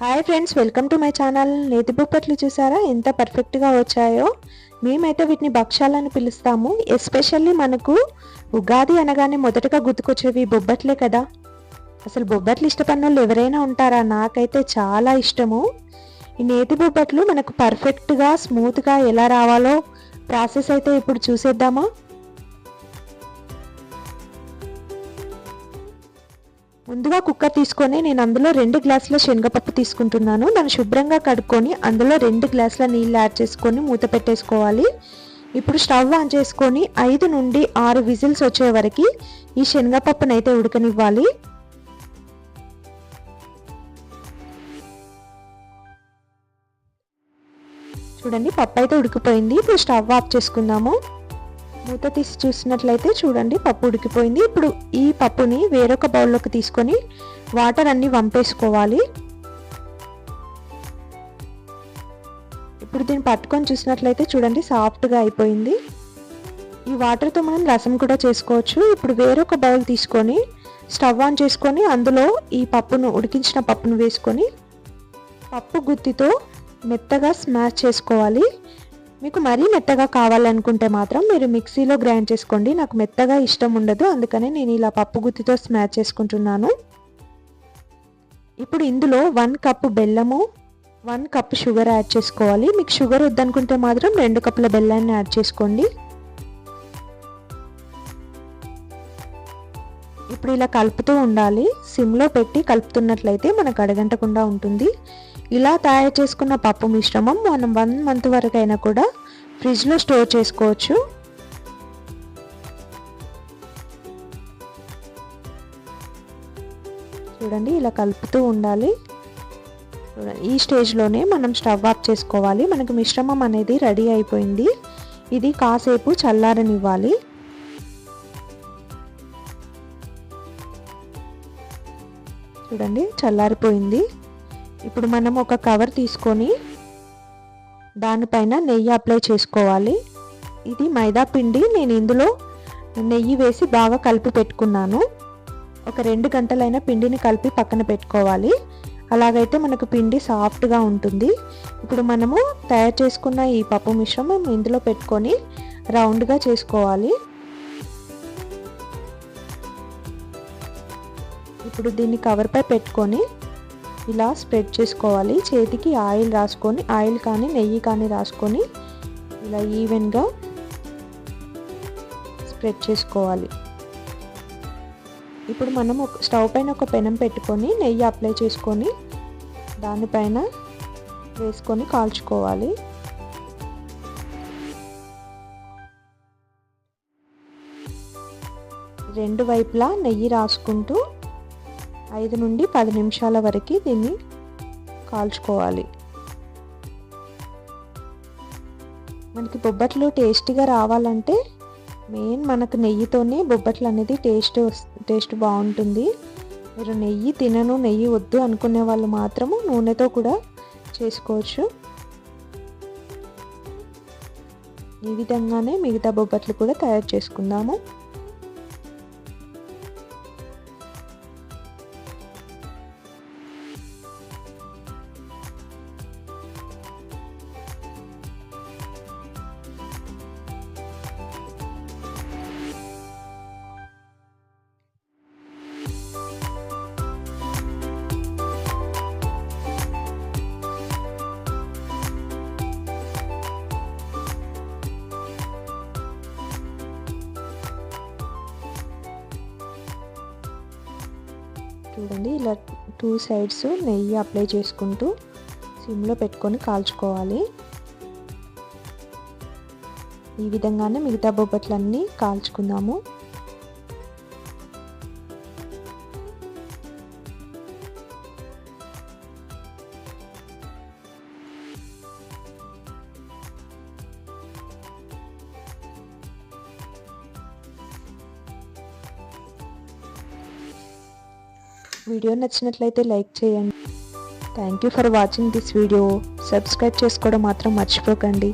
Hi friends, welcome to my channel. నేతి బొబ్బట్లు చూసారా ఎంత పర్ఫెక్ట్గా వచ్చాయో. మేమైతే వీటిని భక్షాలని పిలుస్తాము. ఎస్పెషల్లీ మనకు ఉగాది అనగానే మొదటగా గుర్తుకొచ్చేవి బొబ్బట్లే కదా. అసలు బొబ్బట్లు ఇష్టపడిన వాళ్ళు ఎవరైనా ఉంటారా? నాకైతే చాలా ఇష్టము. ఈ నేతి బొబ్బట్లు మనకు పర్ఫెక్ట్గా స్మూత్గా ఎలా రావాలో ప్రాసెస్ అయితే ఇప్పుడు చూసేద్దామా. ముందుగా కుక్కర్ తీసుకొని నేను అందులో 2 గ్లాసుల శనగపప్పు తీసుకుంటున్నాను. దాన్ని శుభ్రంగా కడుక్కొని అందులో 2 గ్లాసుల నీళ్ళు యాడ్ చేసుకొని మూత పెట్టేసుకోవాలి. ఇప్పుడు స్టవ్ ఆన్ చేసుకొని 5 నుండి 6 విజిల్స్ వచ్చే వరకు ఈ శనగపప్పును అయితే ఉడకనివ్వాలి. చూడండి, పప్పు అయితే ఉడికిపోయింది. ఇప్పుడు స్టవ్ ఆఫ్ చేసుకుందాము. మూత తీసి చూసినట్లయితే చూడండి, పప్పు ఉడికిపోయింది. ఇప్పుడు ఈ పప్పుని వేరొక బౌల్లోకి తీసుకొని వాటర్ అన్నీ వంపేసుకోవాలి. ఇప్పుడు దీన్ని పట్టుకొని చూసినట్లయితే చూడండి, సాఫ్ట్గా అయిపోయింది. ఈ వాటర్తో మనం రసం కూడా చేసుకోవచ్చు. ఇప్పుడు వేరొక బౌల్ తీసుకొని స్టవ్ ఆన్ చేసుకొని అందులో ఈ పప్పును ఉడికించిన పప్పును వేసుకొని పప్పు గుత్తితో మెత్తగా స్మాష్ చేసుకోవాలి. మీకు మరీ మెత్తగా కావాలనుకుంటే మాత్రం మీరు మిక్సీలో గ్రైండ్ చేసుకోండి. నాకు మెత్తగా ఇష్టం ఉండదు, అందుకనే నేను ఇలా పప్పు గుత్తితో స్మాష్ చేసుకుంటున్నాను. ఇప్పుడు ఇందులో 1 కప్పు బెల్లము, 1 కప్పు షుగర్ యాడ్ చేసుకోవాలి. మీకు షుగర్ వద్దనుకుంటే మాత్రం 2 కప్పుల బెల్లాన్ని యాడ్ చేసుకోండి. ఇప్పుడు ఇలా కలుపుతూ ఉండాలి. సిమ్లో పెట్టి కలుపుతున్నట్లయితే మనకు అడగంటకుండా ఉంటుంది. ఇలా తయారు చేసుకున్న పప్పు మిశ్రమం మనం 1 మంత్ వరకు అయినా కూడా ఫ్రిడ్జ్లో స్టోర్ చేసుకోవచ్చు. చూడండి, ఇలా కలుపుతూ ఉండాలి. ఈ స్టేజ్లోనే మనం స్టవ్ ఆఫ్ చేసుకోవాలి. మనకు మిశ్రమం అనేది రెడీ అయిపోయింది. ఇది కాసేపు చల్లారనివ్వాలి. చూడండి, చల్లారిపోయింది. ఇప్పుడు మనం ఒక కవర్ తీసుకొని దానిపైన నెయ్యి అప్లై చేసుకోవాలి. ఇది మైదా పిండి. నేను ఇందులో నెయ్యి వేసి బాగా కలిపి పెట్టుకున్నాను. ఒక 2 గంటలైన పిండిని కలిపి పక్కన పెట్టుకోవాలి. అలాగైతే మనకు పిండి సాఫ్ట్గా ఉంటుంది. ఇప్పుడు మనము తయారు చేసుకున్న ఈ పప్పు మిశ్రమం ఇందులో పెట్టుకొని రౌండ్గా చేసుకోవాలి. ఇప్పుడు దీన్ని కవర్పై పెట్టుకొని ఇలా స్ప్రెడ్ చేసుకోవాలి. చేతికి ఆయిల్ రాసుకొని, ఆయిల్ కానీ నెయ్యి కానీ రాసుకొని ఇలా ఈవెన్గా స్ప్రెడ్ చేసుకోవాలి. ఇప్పుడు మనం స్టవ్ పైన ఒక పెనం పెట్టుకొని నెయ్యి అప్లై చేసుకొని దానిపైన వేసుకొని కాల్చుకోవాలి. రెండు వైపులా నెయ్యి రాసుకుంటూ 5 నుండి 10 నిమిషాల వరకు దీన్ని కాల్చుకోవాలి. మనకి బొబ్బట్లు టేస్టీగా రావాలంటే మెయిన్ మనకు నెయ్యితోనే బొబ్బట్లు అనేది టేస్ట్ బాగుంటుంది. మీరు నెయ్యి తినను, నెయ్యి వద్దు అనుకునే వాళ్ళు మాత్రము నూనెతో కూడా చేసుకోవచ్చు. ఈ విధంగానే మిగతా బొబ్బట్లు కూడా తయారు చేసుకుందాము. చూడండి, ఇలా 2 సైడ్స్ నెయ్యి అప్లై చేసుకుంటూ సిమ్లో పెట్టుకొని కాల్చుకోవాలి. ఈ విధంగానే మిగతా బొబ్బట్లన్నీ కాల్చుకుందాము. వీడియో నచ్చినట్లయితే లైక్ చేయండి. Thank you for watching this video. Subscribe చేసుకోవడం మాత్రం మర్చిపోకండి.